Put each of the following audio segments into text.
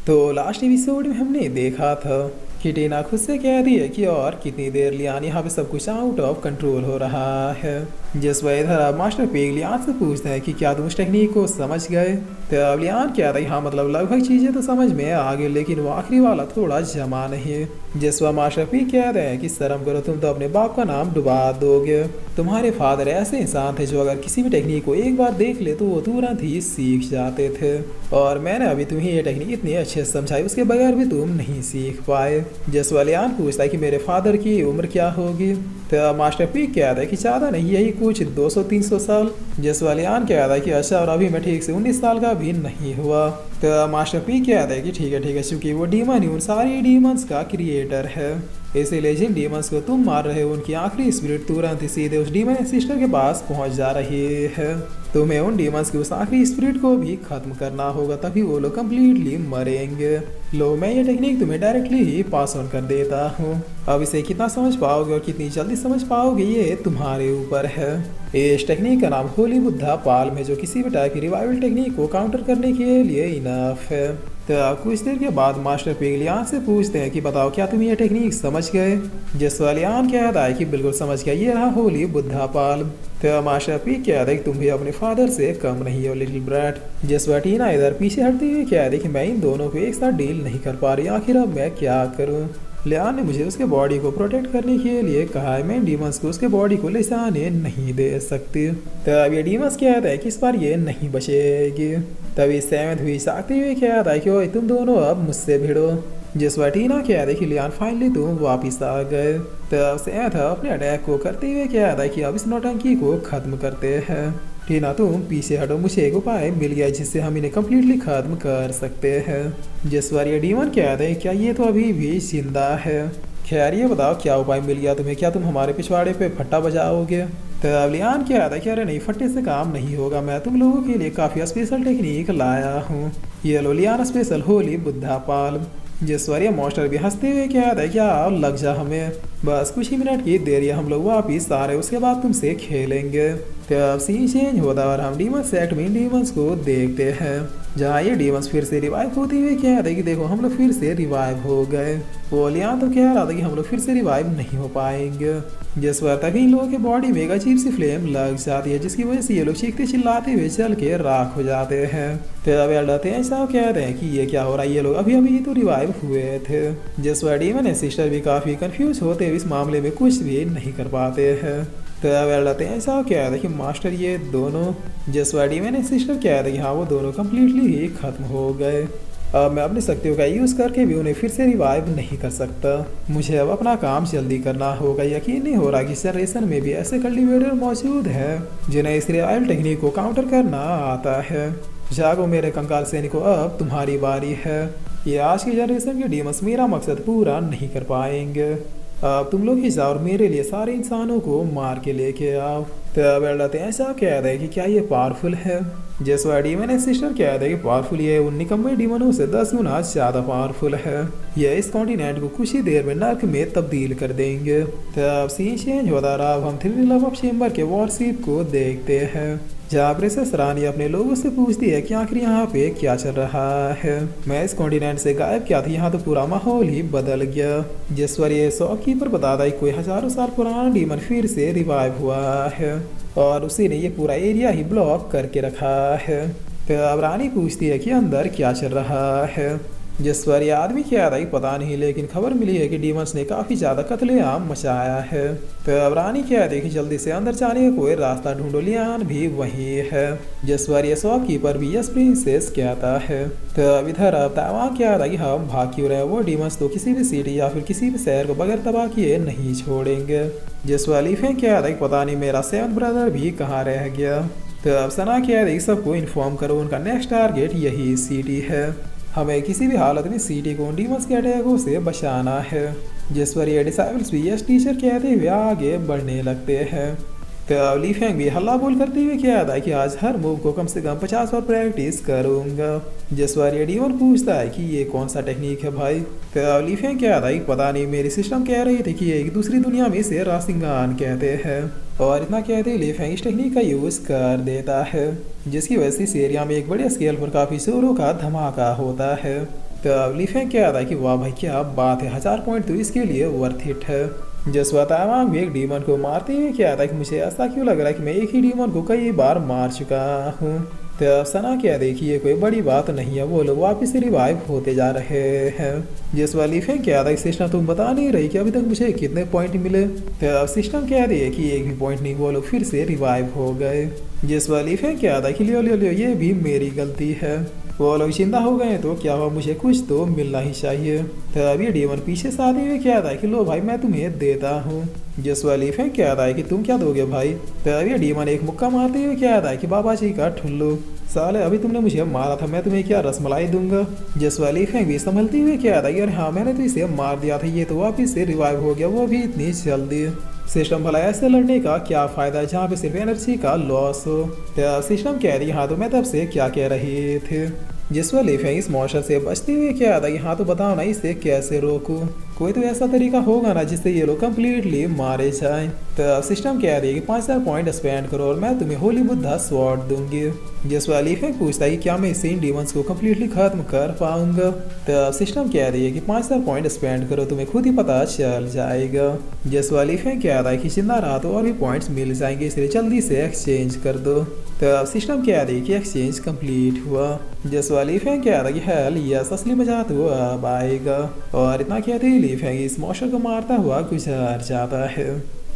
तो last episode में हमने देखा था कि टीना खुद से कह रही है कि और कितनी देर लियान यहाँ पे सब कुछ आउट ऑफ कंट्रोल हो रहा है। जिस वजह इधर अब मास्टर पेग लियान से पूछते हैं कि क्या तुम इस टेक्निक को समझ गए। तो अब लियान क्या था, हाँ मतलब लगभग चीज़ें तो समझ में आ गई, लेकिन वो आखिरी वाला थोड़ा जमा नहीं है। जिस वह मास्टर पेग कह रहे हैं कि शर्म करो, तुम तो अपने बाप का नाम डुबा दोगे। तुम्हारे फादर ऐसे इंसान थे जो अगर किसी भी टेक्निक को एक बार देख ले तो वो तुरंत ही सीख जाते थे, और मैंने अभी तुम्हें ये टेक्निक इतनी अच्छे से समझाई, उसके बगैर भी तुम नहीं सीख पाए। जसवालियान पूछता है कि मेरे फादर की उम्र क्या होगी। तो मास्टर पी कहता है कि ज़्यादा नहीं, यही कुछ 200-300 साल। जसवालियान कहता है कि अच्छा, और अभी मैं ठीक से 19 साल का भी नहीं हुआ। तो मास्टर पी कहता है कि ठीक है, क्योंकि वो डीमन ही उन सारी डीमंस का क्रिएटर है, इसीलिए जिन डीमंस को तुम मार रहे हो उनकी आखिरी स्पिरिट तुरंत ही सीधे उस डीमन सिस्टर के पास पहुंच जा रही है। तुम्हें उन डीमंस की उस आखिरी स्पिरिट को भी खत्म करना होगा, तभी वो लोग कम्प्लीटली मरेंगे। लो, मैं ये टेक्निक तुम्हें डायरेक्टली ही पास ऑन कर देता हूँ। अब इसे कितना समझ पाओगे और कितनी जल्दी समझ पाओगे ये तुम्हारे ऊपर है। इस टेक्निक का नाम होली बुद्धा पाल में, जो किसी भी टाइप की रिवाइवल टेक्निक को काउंटर करने के लिए इनफ है। तो कुछ देर के बाद मास्टर पेगलियान से पूछते हैं कि बताओ क्या तुम ये टेक्निक समझ गए। जसवालियान कहता है कि बिल्कुल समझ गया, ये रहा होली बुद्धा पाल। तो मास्टर पी कहता है कि तुम भी अपने फादर से कम नहीं हो लिटिल ब्रैट। जसवाटीना इधर पीछे हटते हुए कहते हैं कि मैं इन दोनों को एक साथ डील नहीं कर पा रही, आखिर अब मैं क्या करूँ। लियान ने मुझे उसके बॉडी को प्रोटेक्ट करने के लिए कहा है, मैं डीमंस को उसके बॉडी को ले जाने नहीं दे सकती। तब ये डीमंस कहता है कि इस बार ये नहीं बचेगी। तभी सेवेंथ भी साकते हुए कहता है कि ओए तुम दोनों अब मुझसे भिड़ो। जसवाटीना कहता है कि लियान फाइनली तुम वापिस आ गए। तब सेवेंथ अपने अटैक को करते हुए कहता है कि अब इस नौटंकी को खत्म करते हैं। टीना तुम पीछे हटो, मुझे एक उपाय मिल गया जिससे हम इन्हें कम्प्लीटली खत्म कर सकते हैं। जसवारिया डीमन कहते हैं क्या ये तो अभी भी जिंदा है। खैर ये बताओ क्या उपाय मिल गया तुम्हें, क्या तुम हमारे पिछवाड़े पे फट्टा बजाओगे। तब लियान कहता है कि अरे नहीं, फट्टे से काम नहीं होगा, मैं तुम लोगों के लिए काफ़ी स्पेशल टेक्निक लाया हूँ। ये लो लियान स्पेशल होली बुद्धा पाल। जसवारिया मास्टर भी हंसते हुए कहता है क्या लग जा हमें, बस कुछ ही मिनट की देर हम लोग वापिस आ रहे, उसके बाद तुमसे खेलेंगे। तब सीन चेंज होता और हम डीमन सेट में डीमंस को देखते हैं, जहाँ ये डीमंस फिर से रिवाइव होते हुए कहते हैं कि देखो हम लोग फिर से रिवाइव हो गए। वो लियान तो कह रहा था कि हम लोग फिर से रिवाइव नहीं हो पाएंगे। जिस वक्त तभी इन लोगों के बॉडी में एक अजीब सी फ्लेम लग जाती है, जिसकी वजह से ये लोग चीखते चिल्लाते हुए चल के राख हो जाते हैं। तब एल्डर ऐसा कहते हैं कि ये क्या हो रहा है, ये लोग अभी अभी तो रिवाइव हुए थे। जिस वक्त डीमन सिस्टर भी काफ़ी कंफ्यूज होते हुए इस मामले में कुछ भी नहीं कर पाते हैं। तब एल्डर ऐसा कहते हैं कि मास्टर ये दोनों, जिस वक्त डीमन सिस्टर कहते हैं कि हाँ वो दोनों कम्प्लीटली ही खत्म हो गए। अब मैं अपनी शक्तियों का यूज़ करके भी उन्हें फिर से रिवाइव नहीं कर सकता। मुझे अब अपना काम जल्दी करना होगा। यकीन नहीं हो रहा कि इस जनरेशन में भी ऐसे कल्टिवेटर मौजूद हैं जिन्हें इस रिवाइवल टेक्निक को काउंटर करना आता है। जागो मेरे कंकाल सैनिकों, अब तुम्हारी बारी है। ये आज की जनरेशन के डीमंस मेरा मकसद पूरा नहीं कर पाएंगे। अब तुम लोग ही जाओ और मेरे लिए सारे इंसानों को मार के लेके आओ। तब एल्डर ऐसा कह रहे कि क्या ये पावरफुल है। जैसा डीमन सिस्टर कह रहे कि पावरफुल ये उन निकम्मे डीमनों से 10 गुना ज़्यादा पावरफुल है। ये इस कॉन्टिनेंट को कुछ ही देर में नर्क में तब्दील कर देंगे। तब सीन चेंज होता रहा, अब हम 3 लव चेम्बर के वॉरशिप को देखते हैं, जहाँ प्रिंसेस रानी अपने लोगों से पूछती है कि आखिर यहाँ पे क्या चल रहा है। मैं इस कॉन्टिनेंट से गायब क्या थी, यहाँ तो पूरा माहौल ही बदल गया। जिस पर ये शॉपकीपर बताता है कोई हजारों साल पुराना डीमन फिर से रिवाइव हुआ है और उसी ने ये पूरा एरिया ही ब्लॉक करके रखा है। तो अब रानी पूछती है कि अंदर क्या चल रहा है। जिस पर यह आदमी क्या था पता नहीं, लेकिन खबर मिली है कि डीमंस ने काफ़ी ज़्यादा कत्लेआम मचाया है। तो अब रानी क्या है कि जल्दी से अंदर जाने का कोई रास्ता ढूंढो, लियान भी वही है। जिस पर यह शॉपकीपर भी यस प्रिंसेस कहता है। तो अब इधर अब तावा क्या था कि हम भाग क्यों रहे, वो डीमंस तो किसी भी सिटी या फिर किसी भी शहर को बगैर तबाह किए नहीं छोड़ेंगे। जिस वाली फेंक क्या था कि पता नहीं मेरा सेवंथ ब्रदर भी कहाँ रह गया। तो अब सना क्या है सबको इन्फॉर्म करो, उनका नेक्स्ट टारगेट यही सिटी है। हमें किसी भी हालत में सिटी को डीमंस के अटैकों से बचाना है। जिस पर ये डिसाइबल्स भी यस टीचर कहते हुए आगे बढ़ने लगते हैं। तो ली फेंग भी हल्ला बोल करते हुए क्या था कि आज हर मूव को कम से कम 50 बार प्रैक्टिस करूंगा। जिस बार ये डीमन पूछता है कि ये कौन सा टेक्निक है भाई। तो ली फेंग क्या था कि पता नहीं, मेरी सिस्टम कह रही थी कि एक दूसरी दुनिया में इसे रासिंगान कहते हैं, और इतना कहते ही ली फेंग इस टेक्निक का यूज़ कर देता है, जिसकी वजह से इस एरिया में एक बड़े स्केल पर काफ़ी जोरों का धमाका होता है। तो अब लिफेंग क्या आता है कि वाह भाई क्या बात है, 1000 पॉइंट तो इसके लिए वर्थ इट है। जसवा तमाम भी एक डीमन को मारते हुए क्या आता है कि मुझे ऐसा क्यों लग रहा है कि मैं एक ही डीमन को कई बार मार चुका हूँ। तो अब सना क्या देखिए कोई बड़ी बात नहीं है, वो लोग वापस से रिवाइव होते जा रहे हैं। जिस वाली फेंक क्या था सिस्टम तुम बता नहीं रही कि अभी तक मुझे कितने पॉइंट मिले। तो अब सिस्टम कह रही है कि एक भी पॉइंट नहीं, वो लोग फिर से रिवाइव हो गए। जिस वाली फेंक क्या था कि लियो लियो लियो ये भी मेरी गलती है, वो लोग जिंदा हो गए तो क्या हुआ, मुझे कुछ तो मिलना ही चाहिए। तो अभी डीमन पीछे से आते हुए क्या था कि लो भाई मैं तुम्हें देता हूँ। जिस वाली फेंक क्या था कि तुम क्या दोगे भाई। तो अभी डीमन एक मुक्का मारते हुए क्या था कि बाबा जी का ठुल्लू, साले अभी तुमने मुझे मारा था, मैं तुम्हें क्या रसमलाई दूंगा। जिस वाली फेंक भी संभलती हुए क्या था यार हाँ मैंने तो इसे मार दिया था, ये तो वापिस से रिवाइव हो गया, वो भी इतनी जल्दी। सिस्टम भला ऐसे लड़ने का क्या फायदा है जहाँ पे सिर्फ एनर्जी का लॉस हो। तो सिस्टम कह रही हाँ तो मैं तब से क्या कह रही थे। जिस वाली फेंक इस मॉन्स्टर से बचते हुए क्या था कि हाँ तो बताओ ना इसे कैसे रोकूं, कोई तो ऐसा तरीका होगा ना जिससे ये लोग कम्प्लीटली मारे जाएं। तो सिस्टम कह रही है कि 5000 पॉइंट स्पेंड करो और मैं तुम्हें होली बुद्धा स्वॉर्ड दूंगी। जिस वाली फेंक पूछता है कि क्या मैं इससे इन डीमंस को कम्प्लीटली खत्म कर पाऊंगा। तो सिस्टम कह रही है कि 5000 पॉइंट स्पेंड करो, तुम्हें खुद ही पता चल जाएगा। जिस वाली फेंक कह रहा है कि जिंदा रहा तो और भी पॉइंट्स मिल जाएंगे, इसलिए जल्दी से एक्सचेंज कर दो। तो सिस्टम कह रही है कि एक्सचेंज कंप्लीट हुआ। जिस वाली फेंक कह रहा है कि हेल यस असली मजा तो अब आएगा, और इतना कहते ही लीफेंग इस मॉन्स्टर को मारता हुआ गुजर जाता है।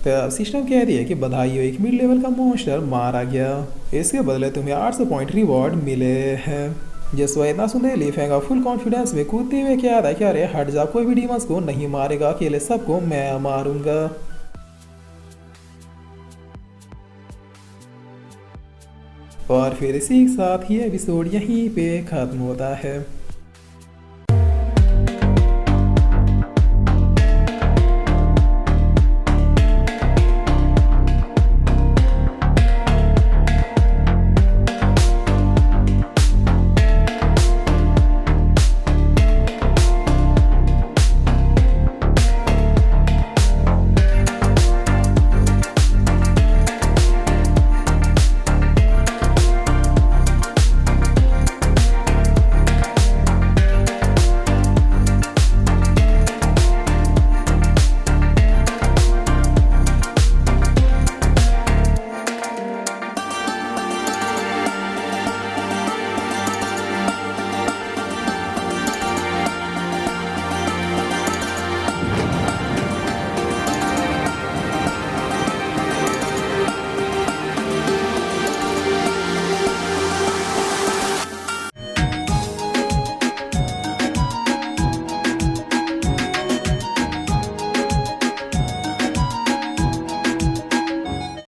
तो सिस्टम कह रही है कि बधाई हो, एक मिड लेवल का मॉन्स्टर मारा गया, इसके बदले तुम्हें 800 पॉइंट रिवॉर्ड मिले हैं। जसवा इतना सुनते लीफेंग फुल कॉन्फिडेंस में कूदते हुए क्या था कि अरे हट जा, कोई भी डीमंस को नहीं मारेगा, अकेले सबको मैं मारूंगा। और फिर इसी के साथ ही एपिसोड यहीं पे खत्म होता है।